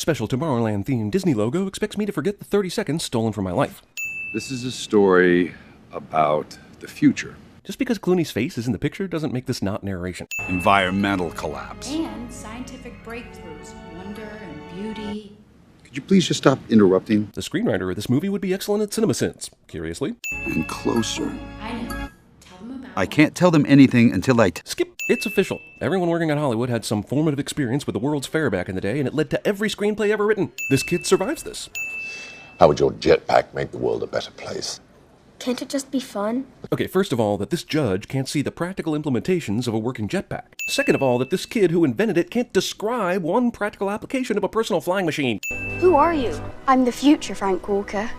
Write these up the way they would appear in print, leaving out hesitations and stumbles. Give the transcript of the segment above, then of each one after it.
special Tomorrowland-themed Disney logo expects me to forget the 30 seconds stolen from my life. This is a story about the future. Just because Clooney's face is in the picture doesn't make this not narration. Environmental collapse. And scientific breakthroughs, wonder and beauty. Could you please just stop interrupting? The screenwriter of this movie would be excellent at CinemaSins, curiously. And closer. I know. Tell them about I can't tell them anything until Skip. It's official. Everyone working at Hollywood had some formative experience with the World's Fair back in the day, and it led to every screenplay ever written. This kid survives this. How would your jetpack make the world a better place? Can't it just be fun? Okay, first of all, that this judge can't see the practical implementations of a working jetpack. Second of all, that this kid who invented it can't describe one practical application of a personal flying machine. Who are you? I'm the future, Frank Walker.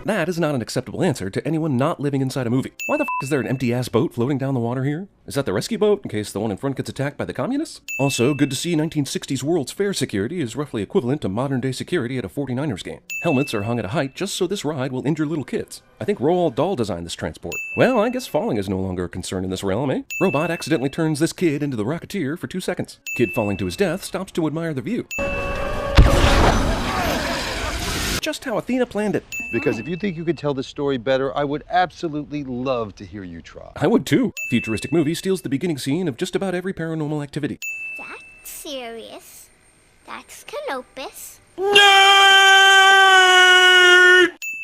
That is not an acceptable answer to anyone not living inside a movie. Why the f*** is there an empty-ass boat floating down the water here? Is that the rescue boat, in case the one in front gets attacked by the communists? Also, good to see 1960s World's Fair security is roughly equivalent to modern-day security at a 49ers game. Helmets are hung at a height just so this ride will injure little kids. I think Roald Dahl designed this transport. Well, I guess falling is no longer a concern in this realm, eh? Robot accidentally turns this kid into the Rocketeer for 2 seconds. Kid falling to his death stops to admire the view. Just how Athena planned it. Because if you think you could tell this story better, I would absolutely love to hear you try. I would too. Futuristic movie steals the beginning scene of just about every paranormal activity. That's serious. That's Canopus.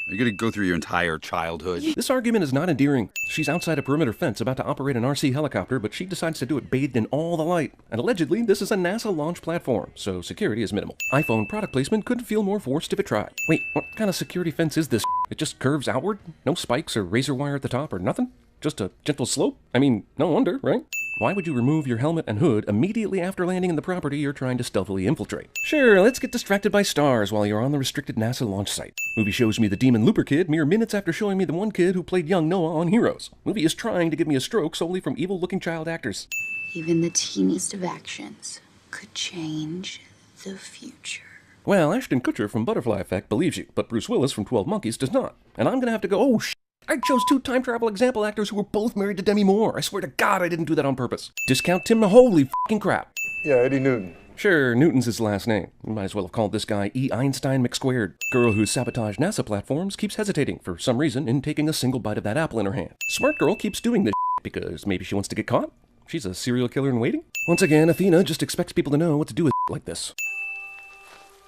Are you gonna go through your entire childhood? This argument is not endearing. She's outside a perimeter fence about to operate an RC helicopter, but she decides to do it bathed in all the light. And allegedly, this is a NASA launch platform, so security is minimal. iPhone product placement couldn't feel more forced if it tried. Wait, what kind of security fence is this? It just curves outward? No spikes or razor wire at the top or nothing? Just a gentle slope? I mean, no wonder, right? Why would you remove your helmet and hood immediately after landing in the property you're trying to stealthily infiltrate? Sure, let's get distracted by stars while you're on the restricted NASA launch site. Movie shows me the Demon Looper kid mere minutes after showing me the one kid who played young Noah on Heroes. Movie is trying to give me a stroke solely from evil-looking child actors. Even the teeniest of actions could change the future. Well, Ashton Kutcher from Butterfly Effect believes you, but Bruce Willis from 12 Monkeys does not. And I'm gonna have to go, oh shit. I chose 2 time travel example actors who were both married to Demi Moore. I swear to God I didn't do that on purpose. Discount Tim, holy fucking crap. Yeah, Eddie Newton. Sure, Newton's his last name. You might as well have called this guy E. Einstein McSquared. Girl who sabotaged NASA platforms keeps hesitating, for some reason, in taking a single bite of that apple in her hand. Smart girl keeps doing this because maybe she wants to get caught? She's a serial killer in waiting? Once again, Athena just expects people to know what to do with like this.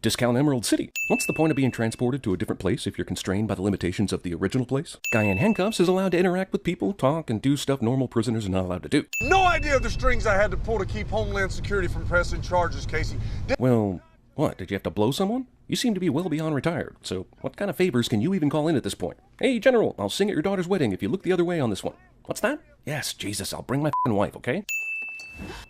Discount Emerald City. What's the point of being transported to a different place if you're constrained by the limitations of the original place? Guy in handcuffs is allowed to interact with people, talk, and do stuff normal prisoners are not allowed to do. No idea of the strings I had to pull to keep Homeland Security from pressing charges, Casey. Well, what? Did you have to blow someone? You seem to be well beyond retired, so what kind of favors can you even call in at this point? Hey, General, I'll sing at your daughter's wedding if you look the other way on this one. What's that? Yes, Jesus, I'll bring my f***ing wife, okay?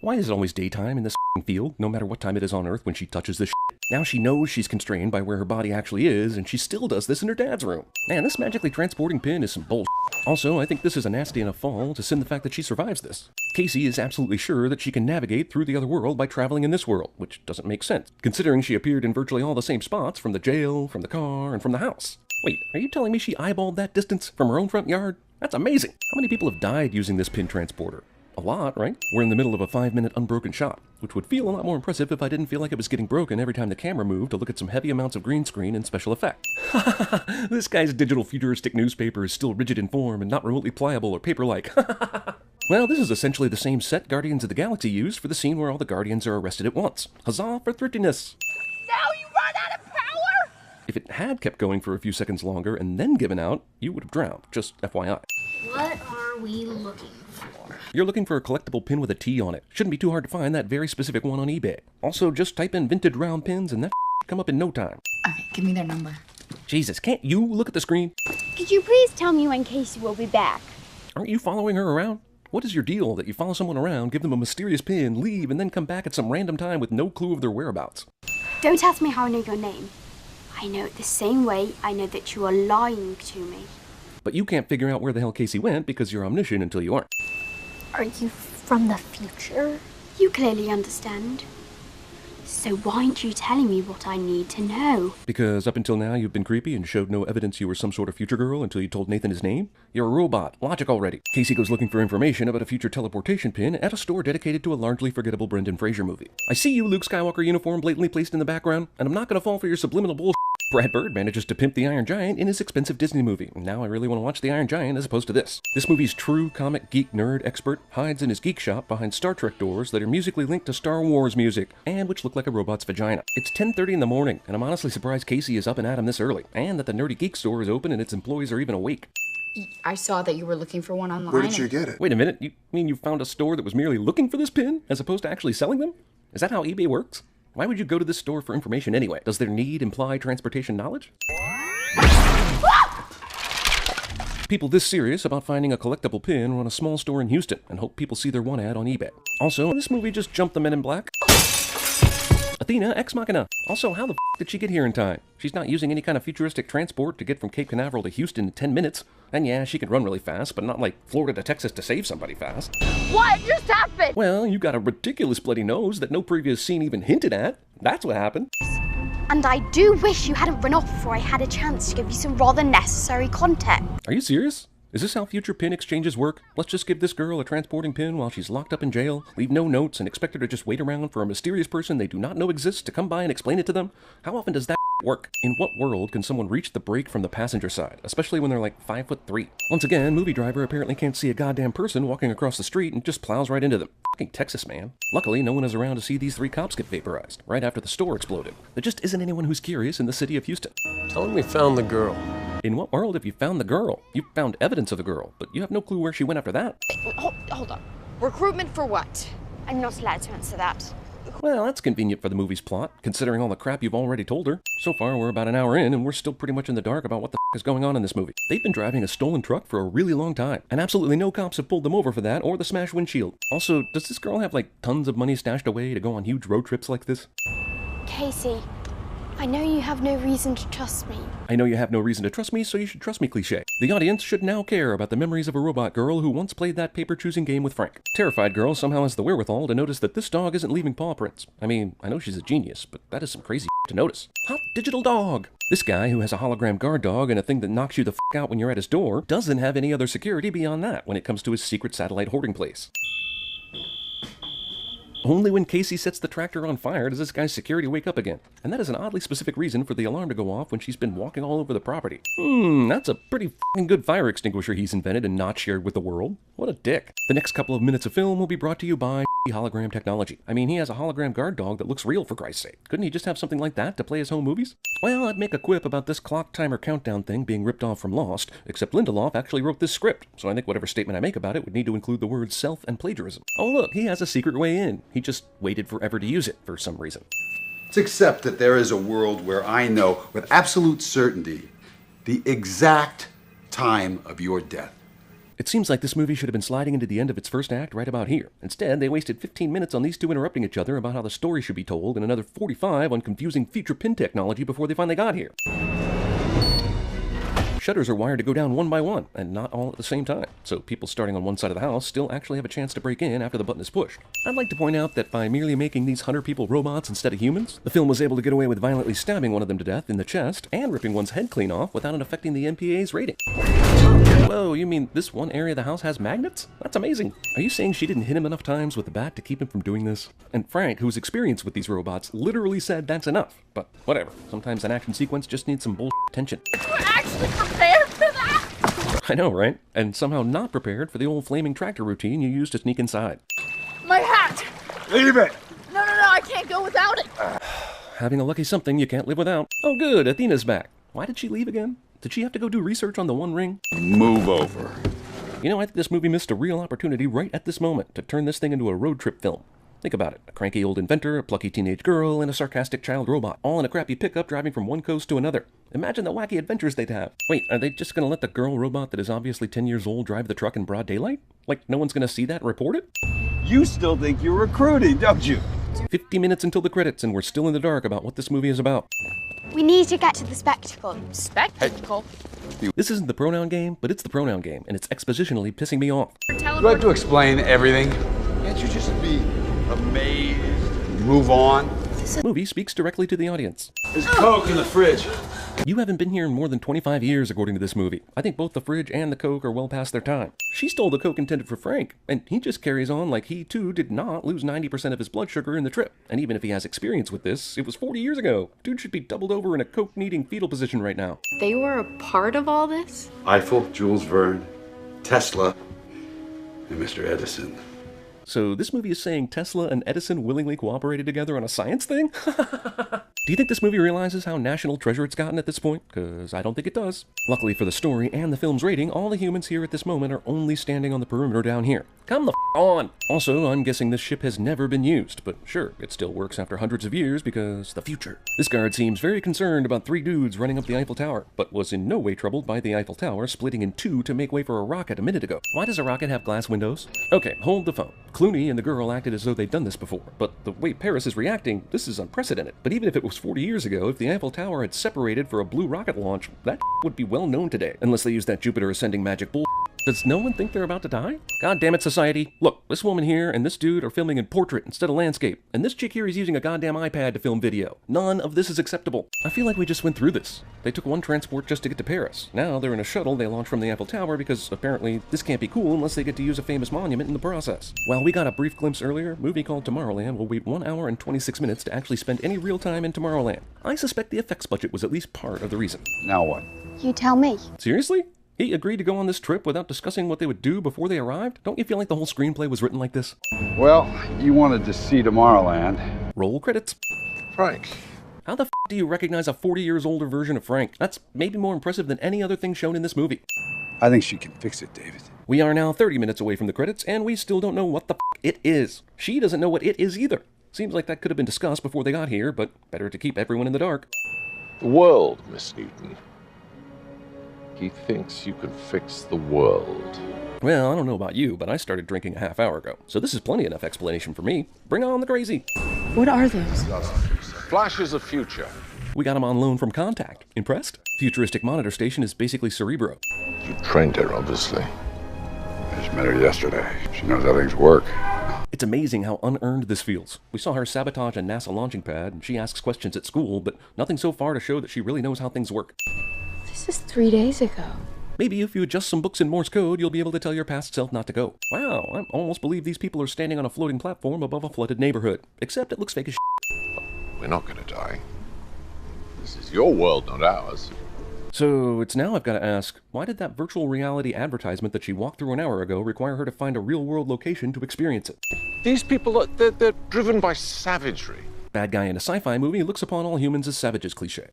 Why is it always daytime in this f***ing field, no matter what time it is on Earth when she touches this shit? Now she knows she's constrained by where her body actually is, and she still does this in her dad's room. Man, this magically transporting pin is some bullshit. Also, I think this is a nasty enough fall to sin the fact that she survives this. Casey is absolutely sure that she can navigate through the other world by traveling in this world, which doesn't make sense, considering she appeared in virtually all the same spots from the jail, from the car, and from the house. Wait, are you telling me she eyeballed that distance from her own front yard? That's amazing! How many people have died using this pin transporter? A lot, right? We're in the middle of a 5-minute unbroken shot, which would feel a lot more impressive if I didn't feel like it was getting broken every time the camera moved to look at some heavy amounts of green screen and special effect. This guy's digital futuristic newspaper is still rigid in form and not remotely pliable or paper-like. Well, this is essentially the same set Guardians of the Galaxy used for the scene where all the Guardians are arrested at once. Huzzah for thriftiness! Now you run out of power! If it had kept going for a few seconds longer and then given out, you would have drowned, just FYI. What are we looking for? You're looking for a collectible pin with a T on it. Shouldn't be too hard to find that very specific one on eBay. Also, just type in vintage round pins and that come up in no time. Okay, give me their number. Jesus, can't you look at the screen? Could you please tell me when Casey will be back? Aren't you following her around? What is your deal that you follow someone around, give them a mysterious pin, leave, and then come back at some random time with no clue of their whereabouts? Don't ask me how I know your name. I know it the same way I know that you are lying to me. But you can't figure out where the hell Casey went because you're omniscient until you aren't. Are you from the future? You clearly understand. So why aren't you telling me what I need to know? Because up until now you've been creepy and showed no evidence you were some sort of future girl until you told Nathan his name? You're a robot. Logic already. Casey goes looking for information about a future teleportation pin at a store dedicated to a largely forgettable Brendan Fraser movie. I see you, Luke Skywalker uniform blatantly placed in the background, and I'm not gonna fall for your subliminal bullshit. Brad Bird manages to pimp the Iron Giant in his expensive Disney movie. Now I really want to watch the Iron Giant as opposed to this. This movie's true comic geek nerd expert hides in his geek shop behind Star Trek doors that are musically linked to Star Wars music, and which look like a robot's vagina. It's 10:30 in the morning, and I'm honestly surprised Casey is up and at 'em this early, and that the nerdy geek store is open and its employees are even awake. I saw that you were looking for one online. Where did you get it? Wait a minute, you mean you found a store that was merely looking for this pin, as opposed to actually selling them? Is that how eBay works? Why would you go to this store for information anyway? Does their need imply transportation knowledge? People this serious about finding a collectible pin run a small store in Houston and hope people see their one ad on eBay. Also, this movie just jumped the Men in Black. Athena Ex Machina. Also, how the f*** did she get here in time? She's not using any kind of futuristic transport to get from Cape Canaveral to Houston in 10 minutes. And yeah, she can run really fast, but not like Florida to Texas to save somebody fast. What just happened? Well, you got a ridiculous bloody nose that no previous scene even hinted at. That's what happened. And I do wish you hadn't run off before I had a chance to give you some rather necessary context. Are you serious? Is this how future pin exchanges work? Let's just give this girl a transporting pin while she's locked up in jail, leave no notes, and expect her to just wait around for a mysterious person they do not know exists to come by and explain it to them? How often does that work? In what world can someone reach the brake from the passenger side, especially when they're like 5'3"? Once again, movie driver apparently can't see a goddamn person walking across the street and just plows right into them. Fucking Texas, man. Luckily, no one is around to see these 3 cops get vaporized right after the store exploded. There just isn't anyone who's curious in the city of Houston. Tell him we found the girl. In what world have you found the girl? You found evidence of the girl, but you have no clue where she went after that. Hold on. Recruitment for what? I'm not allowed to answer that. Well, that's convenient for the movie's plot, considering all the crap you've already told her. So far, we're about an hour in, and we're still pretty much in the dark about what the f*** is going on in this movie. They've been driving a stolen truck for a really long time, and absolutely no cops have pulled them over for that or the smashed windshield. Also, does this girl have, like, tons of money stashed away to go on huge road trips like this? Casey, I know you have no reason to trust me. I know you have no reason to trust me, so you should trust me, cliché. The audience should now care about the memories of a robot girl who once played that paper-choosing game with Frank. Terrified girl somehow has the wherewithal to notice that this dog isn't leaving paw prints. I mean, I know she's a genius, but that is some crazy to notice. Hot digital dog! This guy, who has a hologram guard dog and a thing that knocks you the f*** out when you're at his door, doesn't have any other security beyond that when it comes to his secret satellite hoarding place. Only when Casey sets the tractor on fire does this guy's security wake up again. And that is an oddly specific reason for the alarm to go off when she's been walking all over the property. That's a pretty f***ing good fire extinguisher he's invented and not shared with the world. What a dick. The next couple of minutes of film will be brought to you by hologram technology. I mean, he has a hologram guard dog that looks real, for Christ's sake. Couldn't he just have something like that to play his home movies? Well, I'd make a quip about this clock timer countdown thing being ripped off from Lost, except Lindelof actually wrote this script, so I think whatever statement I make about it would need to include the words self and plagiarism. Oh look, he has a secret way in. He just waited forever to use it for some reason. Let's accept that there is a world where I know with absolute certainty the exact time of your death. It seems like this movie should have been sliding into the end of its first act right about here. Instead, they wasted 15 minutes on these two interrupting each other about how the story should be told and another 45 on confusing future pin technology before they finally got here. Shutters are wired to go down one by one, and not all at the same time, so people starting on one side of the house still actually have a chance to break in after the button is pushed. I'd like to point out that by merely making these hunter people robots instead of humans, the film was able to get away with violently stabbing one of them to death in the chest and ripping one's head clean off without it affecting the MPA's rating. Whoa, you mean this one area of the house has magnets? That's amazing. Are you saying she didn't hit him enough times with the bat to keep him from doing this? And Frank, who's experienced with these robots, literally said that's enough. But whatever, sometimes an action sequence just needs some bullshit tension. We're actually prepared for that! I know, right? And somehow not prepared for the old flaming tractor routine you used to sneak inside. My hat! Leave it! No, I can't go without it! Having a lucky something you can't live without. Oh good, Athena's back. Why did she leave again? Did she have to go do research on the One Ring? Move over. You know, I think this movie missed a real opportunity right at this moment to turn this thing into a road trip film. Think about it. A cranky old inventor, a plucky teenage girl, and a sarcastic child robot, all in a crappy pickup driving from one coast to another. Imagine the wacky adventures they'd have. Wait, are they just gonna let the girl robot that is obviously 10 years old drive the truck in broad daylight? Like, no one's gonna see that and report it? You still think you're recruiting, don't you? 50 minutes until the credits, and we're still in the dark about what this movie is about. We need to get to the spectacle. Spectacle? This isn't the pronoun game, but it's the pronoun game, and it's expositionally pissing me off. Do I have to explain everything? Can't you just be amazed and move on? The movie speaks directly to the audience. There's Coke in the fridge. You haven't been here in more than 25 years, according to this movie. I think both the fridge and the Coke are well past their time. She stole the Coke intended for Frank, and he just carries on like he, too, did not lose 90% of his blood sugar in the trip. And even if he has experience with this, it was 40 years ago. Dude should be doubled over in a Coke-needing fetal position right now. They were a part of all this? Eiffel, Jules Verne, Tesla, and Mr. Edison. So this movie is saying Tesla and Edison willingly cooperated together on a science thing? Do you think this movie realizes how national treasure it's gotten at this point? Because I don't think it does. Luckily for the story and the film's rating, all the humans here at this moment are only standing on the perimeter down here. Come the on! Also, I'm guessing this ship has never been used, but sure, it still works after hundreds of years because the future. This guard seems very concerned about 3 dudes running up the Eiffel Tower, but was in no way troubled by the Eiffel Tower splitting in 2 to make way for a rocket a minute ago. Why does a rocket have glass windows? Okay, hold the phone. Clooney and the girl acted as though they'd done this before, but the way Paris is reacting, this is unprecedented. But even if it was 40 years ago, if the Eiffel Tower had separated for a blue rocket launch, that would be well known today, unless they use that Jupiter ascending magic bull. Does no one think they're about to die? God damn it, society. Look, this woman here and this dude are filming in portrait instead of landscape, and this chick here is using a goddamn iPad to film video. None of this is acceptable. I feel like we just went through this. They took one transport just to get to Paris. Now they're in a shuttle they launched from the Eiffel Tower because apparently this can't be cool unless they get to use a famous monument in the process. While we got a brief glimpse earlier, a movie called Tomorrowland will wait 1 hour and 26 minutes to actually spend any real time in Tomorrowland. I suspect the effects budget was at least part of the reason. Now what? You tell me. Seriously? He agreed to go on this trip without discussing what they would do before they arrived? Don't you feel like the whole screenplay was written like this? Well, you wanted to see Tomorrowland. Roll credits. Frank. How the f*** do you recognize a 40 years older version of Frank? That's maybe more impressive than any other thing shown in this movie. I think she can fix it, David. We are now 30 minutes away from the credits, and we still don't know what the f*** it is. She doesn't know what it is either. Seems like that could have been discussed before they got here, but better to keep everyone in the dark. The world, Miss Newton. He thinks you can fix the world. Well, I don't know about you, but I started drinking a half hour ago, so this is plenty enough explanation for me. Bring on the crazy. What are those? Flashes of future. We got him on loan from Contact. Impressed? Futuristic monitor station is basically Cerebro. You trained her, obviously. I just met her yesterday. She knows how things work. It's amazing how unearned this feels. We saw her sabotage a NASA launching pad, and she asks questions at school, but nothing so far to show that she really knows how things work. This is 3 days ago. Maybe if you adjust some books in Morse code, you'll be able to tell your past self not to go. Wow, I almost believe these people are standing on a floating platform above a flooded neighborhood. Except it looks fake as shit. We're not going to die. This is your world, not ours. So it's now I've got to ask, why did that virtual reality advertisement that she walked through an hour ago require her to find a real-world location to experience it? These people, they're driven by savagery. Bad guy in a sci-fi movie looks upon all humans as savages cliché.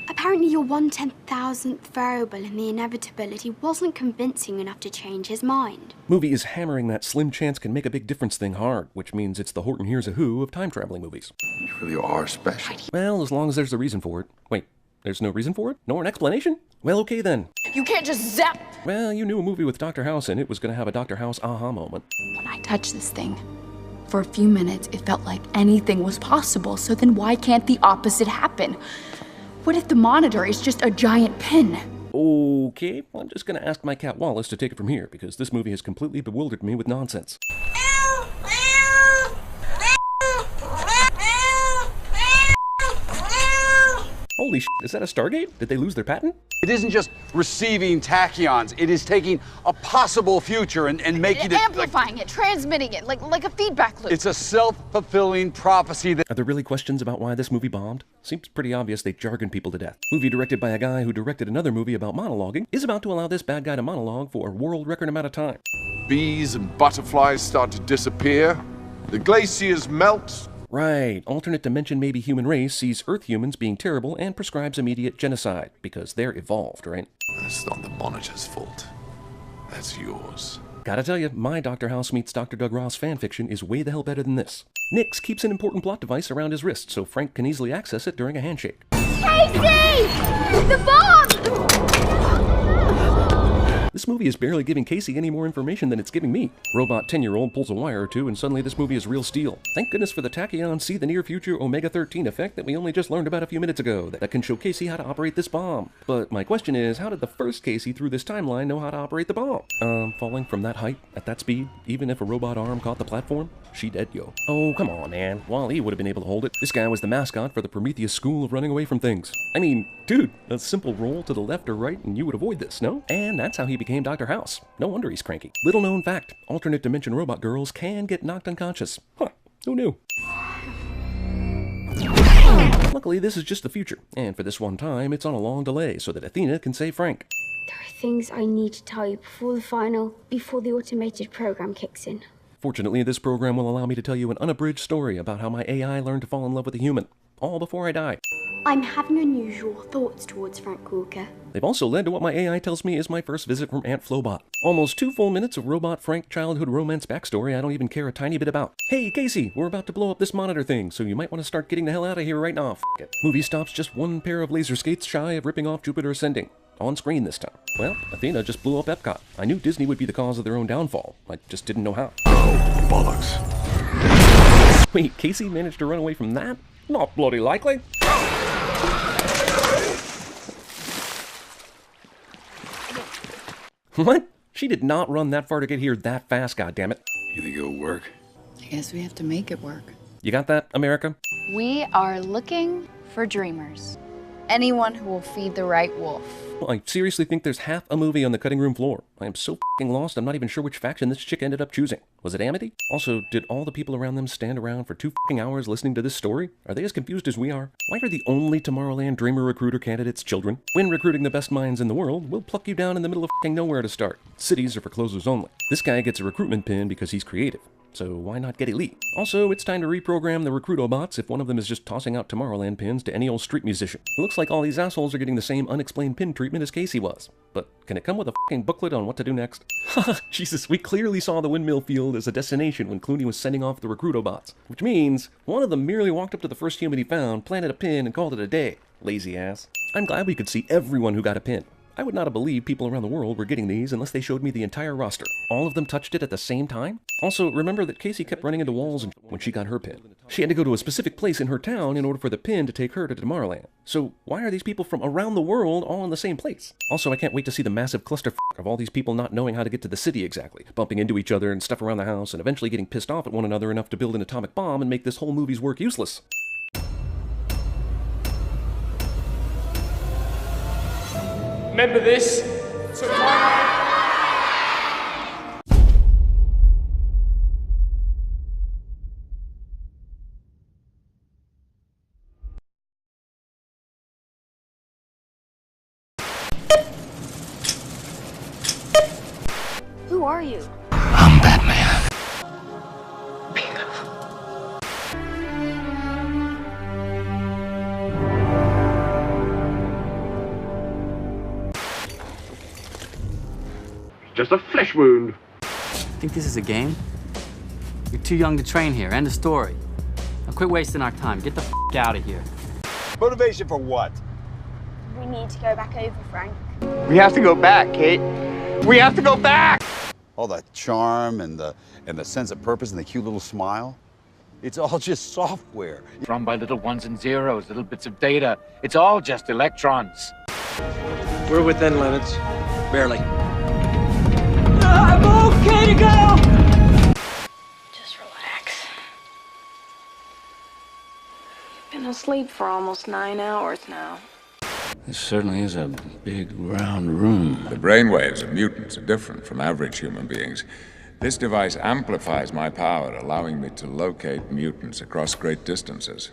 Apparently your 1/10,000th variable in the inevitability wasn't convincing enough to change his mind. Movie is hammering that slim chance can make a big difference thing hard, which means it's the Horton Hears a Who of time-traveling movies. You really are special. Well, as long as there's a reason for it. Wait, there's no reason for it? Nor an explanation? Well, okay then. You can't just zap. Well, you knew a movie with Dr. House in it was going to have a Dr. House aha moment. When I touched this thing, for a few minutes, it felt like anything was possible, so then why can't the opposite happen? What if the monitor is just a giant pin? Okay, I'm just going to ask my cat Wallace to take it from here, because this movie has completely bewildered me with nonsense. Holy shit, is that a Stargate? Did they lose their patent? It isn't just receiving tachyons. It is taking a possible future and making it... Amplifying it, transmitting it, like a feedback loop. It's a self-fulfilling prophecy that... Are there really questions about why this movie bombed? Seems pretty obvious they jargon people to death. Movie directed by a guy who directed another movie about monologuing is about to allow this bad guy to monologue for a world record amount of time. Bees and butterflies start to disappear. The glaciers melt. Right, alternate dimension maybe human race sees Earth humans being terrible and prescribes immediate genocide, because they're evolved, right? That's not the monitor's fault. That's yours. Gotta tell you, my Dr. House meets Dr. Doug Ross fanfiction is way the hell better than this. Nix keeps an important plot device around his wrist so Frank can easily access it during a handshake. Casey! The bomb! This movie is barely giving Casey any more information than it's giving me. Robot 10-year-old pulls a wire or two and suddenly this movie is real steel. Thank goodness for the Tachyon see the near future Omega-13 effect that we only just learned about a few minutes ago that can show Casey how to operate this bomb. But my question is, how did the first Casey through this timeline know how to operate the bomb? Falling from that height, at that speed, even if a robot arm caught the platform? She dead, yo. Oh, come on, man. Wall-E would have been able to hold it. This guy was the mascot for the Prometheus school of running away from things. I mean, dude, a simple roll to the left or right and you would avoid this, no? And that's how he became Dr. House. No wonder he's cranky. Little known fact, alternate dimension robot girls can get knocked unconscious. Huh, who knew? Luckily, this is just the future, and for this one time, it's on a long delay so that Athena can save Frank. There are things I need to tell you before the automated program kicks in. Fortunately, this program will allow me to tell you an unabridged story about how my AI learned to fall in love with a human, all before I die. I'm having unusual thoughts towards Frank Walker. They've also led to what my AI tells me is my first visit from Aunt Flobot. Almost 2 full minutes of Robot Frank childhood romance backstory I don't even care a tiny bit about. Hey, Casey, we're about to blow up this monitor thing, so you might want to start getting the hell out of here right now. F it. Movie stops just one pair of laser skates shy of ripping off Jupiter Ascending. On screen this time. Well, Athena just blew up Epcot. I knew Disney would be the cause of their own downfall. I just didn't know how. Oh, bollocks. Wait, Casey managed to run away from that? Not bloody likely. What? She did not run that far to get here that fast, goddammit. You think it'll work? I guess we have to make it work. You got that, America? We are looking for dreamers. Anyone who will feed the right wolf. Well, I seriously think there's half a movie on the cutting room floor. I am so f***ing lost, I'm not even sure which faction this chick ended up choosing. Was it Amity? Also, did all the people around them stand around for 2 f***ing hours listening to this story? Are they as confused as we are? Why are the only Tomorrowland Dreamer recruiter candidates children? When recruiting the best minds in the world, we'll pluck you down in the middle of f***ing nowhere to start. Cities are for closers only. This guy gets a recruitment pin because he's creative. So why not get elite? Also, it's time to reprogram the Recruitobots if one of them is just tossing out Tomorrowland pins to any old street musician. It looks like all these assholes are getting the same unexplained pin treatment as Casey was. But can it come with a fucking booklet on what to do next? Haha, Jesus, we clearly saw the windmill field as a destination when Clooney was sending off the Recruitobots. Which means, one of them merely walked up to the first human he found, planted a pin, and called it a day. Lazy ass. I'm glad we could see everyone who got a pin. I would not have believed people around the world were getting these unless they showed me the entire roster. All of them touched it at the same time? Also, remember that Casey kept running into walls when she got her pin. She had to go to a specific place in her town in order for the pin to take her to Tomorrowland. So why are these people from around the world all in the same place? Also, I can't wait to see the massive clusterfuck of all these people not knowing how to get to the city exactly, bumping into each other and stuff around the house, and eventually getting pissed off at one another enough to build an atomic bomb and make this whole movie's work useless. Remember this? Who are you? I'm Batman. Just a flesh wound. Think this is a game? You're too young to train here. End of story. Now quit wasting our time. Get the f out of here. Motivation for what? We need to go back over, Frank. We have to go back, Kate. We have to go back! All the charm and the sense of purpose and the cute little smile. It's all just software. Run by little ones and zeros, little bits of data. It's all just electrons. We're within limits. Barely. I'm okay to go! Just relax. Been asleep for almost 9 hours now. This certainly is a big, round room. The brainwaves of mutants are different from average human beings. This device amplifies my power, allowing me to locate mutants across great distances.